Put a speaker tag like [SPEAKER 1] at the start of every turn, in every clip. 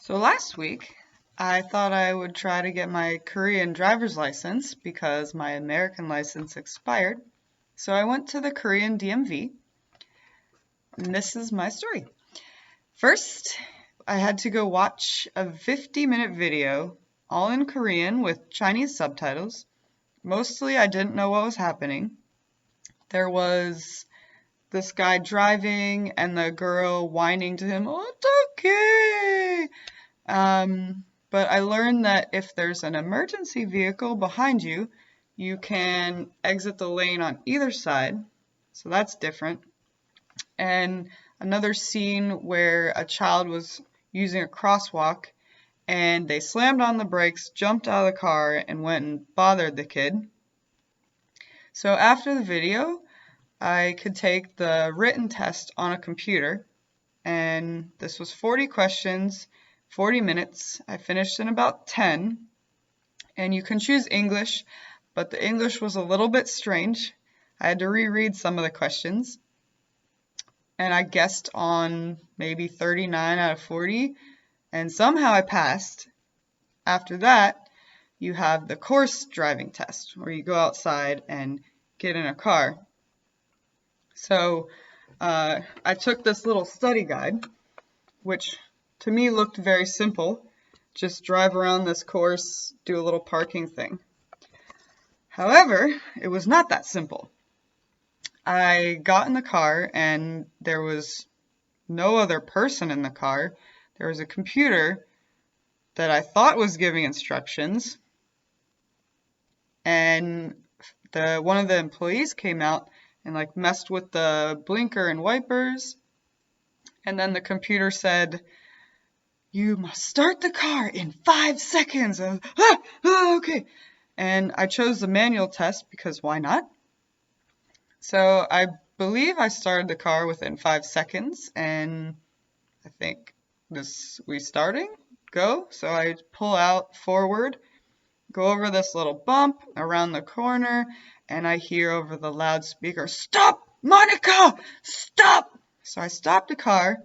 [SPEAKER 1] So last week, I thought I would try to get my Korean driver's license because my American license expired. So I went to the Korean DMV, and this is my story. First, I had to go watch a 50-minute video, all in Korean with Chinese subtitles. Mostly I didn't know what was happening. There was this guy driving and the girl whining to him, "Oh, it's okay." But I learned that if there's an emergency vehicle behind you, you can exit the lane on either side. So that's different. And another scene where a child was using a crosswalk and they slammed on the brakes, jumped out of the car, and went and bothered the kid. So after the video, I could take the written test on a computer, and this was 40 questions, 40 minutes. I finished in about 10, and you can choose English, but the English was a little bit strange. I had to reread some of the questions, and I guessed on maybe 39 out of 40, and somehow I passed. After that, you have the course driving test, where you go outside and get in a car. So I took this little study guide, which to me looked very simple. Just drive around this course, do a little parking thing. However, it was not that simple. I got in the car and there was no other person in the car. There was a computer that I thought was giving instructions, and one of the employees came out and messed with the blinker and wipers, and then the computer said, "You must start the car in 5 seconds." I was, okay. And I chose the manual test because why not? So I believe I started the car within 5 seconds, and I think we starting, go. So I pull out forward, go over this little bump around the corner, and I hear over the loudspeaker, "Stop, Monica, stop!" So I stopped the car,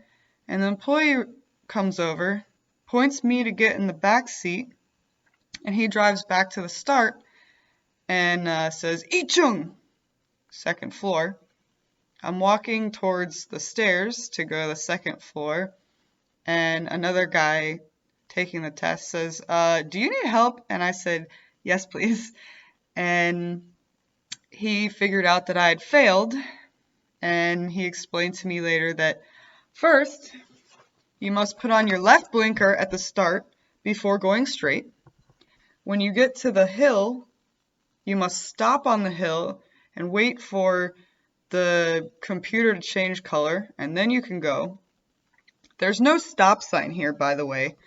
[SPEAKER 1] and the employee comes over, points me to get in the back seat, and he drives back to the start and says, "Ichung," second floor. I'm walking towards the stairs to go to the second floor, and another guy taking the test says, "Do you need help?" And I said, "Yes, please." And he figured out that I had failed, and he explained to me later that first, you must put on your left blinker at the start before going straight. When you get to the hill, you must stop on the hill and wait for the computer to change color, and then you can go. There's no stop sign here, by the way.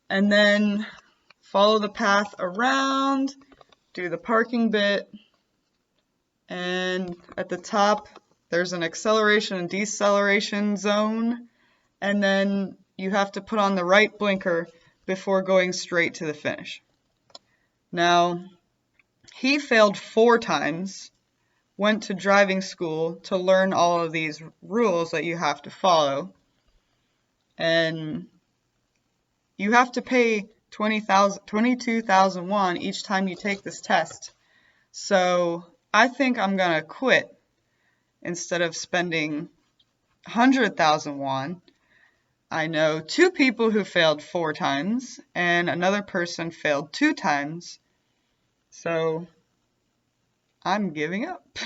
[SPEAKER 1] And then follow the path around, do the parking bit, and at the top there's an acceleration and deceleration zone, and then you have to put on the right blinker before going straight to the finish. Now, he failed 4 times, went to driving school to learn all of these rules that you have to follow, and you have to pay 22,000 won each time you take this test. So I think I'm gonna quit instead of spending 100,000 won. I know 2 people who failed 4 times, and another person failed 2 times. So I'm giving up.